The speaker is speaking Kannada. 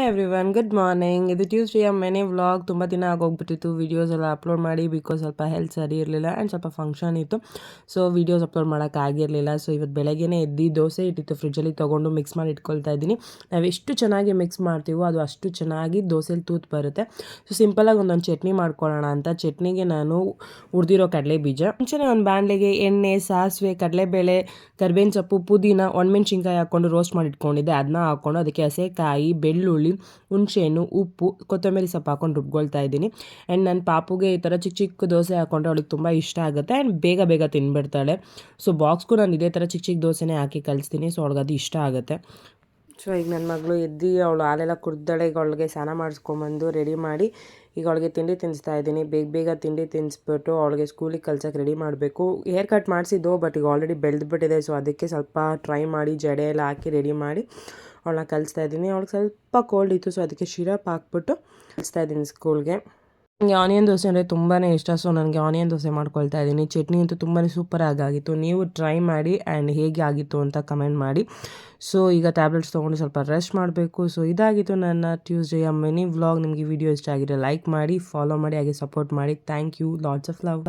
Everyone, good morning. ಇದು ಟ್ಯೂಸ್ಡೇ ಮೆನಿ ವ್ಲಾಗ್. ತುಂಬ ದಿನ ಆಗೋಗ್ಬಿಟ್ಟಿತ್ತು ವೀಡಿಯೋಸ್ ಎಲ್ಲ ಅಪ್ಲೋಡ್ ಮಾಡಿ, ಬಿಕಾಸ್ ಸ್ವಲ್ಪ ಹೆಲ್ತ್ ಸರಿ ಇರಲಿಲ್ಲ ಆ್ಯಂಡ್ ಸ್ವಲ್ಪ ಫಂಕ್ಷನ್ ಇತ್ತು. ಸೊ ವೀಡಿಯೋಸ್ ಅಪ್ಲೋಡ್ ಮಾಡೋಕ್ಕಾಗಿರಲಿಲ್ಲ. ಸೊ ಇವತ್ತು ಬೆಳಗ್ಗೆನೇ ಎದ್ದು ದೋಸೆ ಇಟ್ಟಿತ್ತು ಫ್ರಿಜ್ಜಲ್ಲಿ ತೊಗೊಂಡು ಮಿಕ್ಸ್ ಮಾಡಿ ಇಟ್ಕೊಳ್ತಾ ಇದ್ದೀನಿ. ನಾವು ಎಷ್ಟು ಚೆನ್ನಾಗಿ ಮಿಕ್ಸ್ ಮಾಡ್ತೀವೋ ಅದು ಅಷ್ಟು ಚೆನ್ನಾಗಿ ದೋಸೆಲಿ ತೂತು ಬರುತ್ತೆ. ಸೊ ಸಿಂಪಲಾಗಿ ಒಂದೊಂದು ಚಟ್ನಿ ಮಾಡ್ಕೊಳ್ಳೋಣ ಅಂತ ಚಟ್ನಿಗೆ ನಾನು ಹುರಿದಿರೋ ಕಡಲೆ ಬೀಜ, ಮುಂಚೆನೇ ಒಂದು ಬಾಣಲೆಗೆ ಎಣ್ಣೆ, ಸಾಸಿವೆ, ಕಡಲೆಬೇಳೆ, ಕರ್ಬೇವಿನ ಸೊಪ್ಪು, ಪುದೀನ, ಒಣಮೆಣ್ಸಿನ್ಕಾಯಿ ಹಾಕ್ಕೊಂಡು ರೋಸ್ಟ್ ಮಾಡಿ ಇಟ್ಕೊಂಡಿದ್ದೆ. ಅದನ್ನ ಹಾಕ್ಕೊಂಡು ಅದಕ್ಕೆ ಹಸೆಕಾಯಿ, ಬೆಳ್ಳುಳ್ಳಿ, ಹುಣಸೆಹಣ್ಣು, ಉಪ್ಪು, ಕೊತ್ತಂಬರಿ ಸೊಪ್ಪು ಹಾಕೊಂಡು ರುಬ್ಕೊಳ್ತಾ ಇದ್ದೀನಿ. ಆ್ಯಂಡ್ ನನ್ನ ಪಾಪುಗೆ ಈ ಥರ ಚಿಕ್ಕ ಚಿಕ್ಕ ದೋಸೆ ಹಾಕ್ಕೊಂಡ್ರೆ ಅವಳಿಗೆ ತುಂಬ ಇಷ್ಟ ಆಗುತ್ತೆ ಆ್ಯಂಡ್ ಬೇಗ ಬೇಗ ತಿನ್ಬಿಡ್ತಾಳೆ. ಸೊ ಬಾಕ್ಸ್ಗೂ ನಾನು ಇದೇ ಥರ ಚಿಕ್ಕ ಚಿಕ್ಕ ದೋಸೆನೇ ಹಾಕಿ ಕಲಿಸ್ತೀನಿ. ಸೊ ಅವ್ಳಿಗೆ ಅದು ಇಷ್ಟ ಆಗುತ್ತೆ. ಸೊ ಈಗ ನನ್ನ ಮಗಳು ಎದ್ದು ಅವಳು ಹಾಲೆಲ್ಲ ಕುಡ್ದಾಳೆ. ಈಗ ಅವಳಿಗೆ ಸ್ನಾನ ಮಾಡಿಸ್ಕೊಂಬಂದು ರೆಡಿ ಮಾಡಿ ಈಗ ಅವಳಿಗೆ ತಿಂಡಿ ತಿನ್ನಿಸ್ತಾ ಇದ್ದೀನಿ. ಬೇಗ ಬೇಗ ತಿಂಡಿ ತಿನ್ನಿಸ್ಬಿಟ್ಟು ಅವಳಿಗೆ ಸ್ಕೂಲಿಗೆ ಕಳ್ಸೋಕ್ಕೆ ರೆಡಿ ಮಾಡಬೇಕು. ಹೇರ್ ಕಟ್ ಮಾಡಿಸಿದ್ದು, ಬಟ್ ಈಗ ಆಲ್ರೆಡಿ ಬೆಳೆದ್ಬಿಟ್ಟಿದೆ. ಸೊ ಅದಕ್ಕೆ ಸ್ವಲ್ಪ ಟ್ರೈ ಮಾಡಿ ಜಡೆ ಎಲ್ಲ ಹಾಕಿ ರೆಡಿ ಮಾಡಿ ಅವಳನ್ನ ಕಲಿಸ್ತಾ ಇದ್ದೀನಿ. ಅವಳಿಗೆ ಸ್ವಲ್ಪ ಕೋಲ್ಡ್ ಇತ್ತು, ಸೊ ಅದಕ್ಕೆ ಶಿರಪ್ ಹಾಕ್ಬಿಟ್ಟು ಕಲಿಸ್ತಾ ಇದ್ದೀನಿ ಸ್ಕೂಲ್ಗೆ. ನನಗೆ ಆನಿಯನ್ ದೋಸೆ ಅಂದರೆ ತುಂಬಾ ಇಷ್ಟ. ಸೊ ನನಗೆ ಆನಿಯನ್ ದೋಸೆ ಮಾಡ್ಕೊಳ್ತಾ ಇದ್ದೀನಿ. ಚಟ್ನಿ ಅಂತೂ ತುಂಬಾ ಸೂಪರಾಗಿ ಆಗಿತ್ತು. ನೀವು ಟ್ರೈ ಮಾಡಿ ಆ್ಯಂಡ್ ಹೇಗೆ ಆಗಿತ್ತು ಅಂತ ಕಮೆಂಟ್ ಮಾಡಿ. ಸೊ ಈಗ ಟ್ಯಾಬ್ಲೆಟ್ಸ್ ತೊಗೊಂಡು ಸ್ವಲ್ಪ ರೆಸ್ಟ್ ಮಾಡಬೇಕು. ಸೊ ಇದಾಗಿತ್ತು ನನ್ನ ಟ್ಯೂಸ್ಡೇಯ ಮಿನಿ ವ್ಲಾಗ್. ನಿಮಗೆ ವಿಡಿಯೋ ಇಷ್ಟ ಆಗಿದೆ ಲೈಕ್ ಮಾಡಿ, ಫಾಲೋ ಮಾಡಿ, ಹಾಗೆ ಸಪೋರ್ಟ್ ಮಾಡಿ. Thank you, lots of love.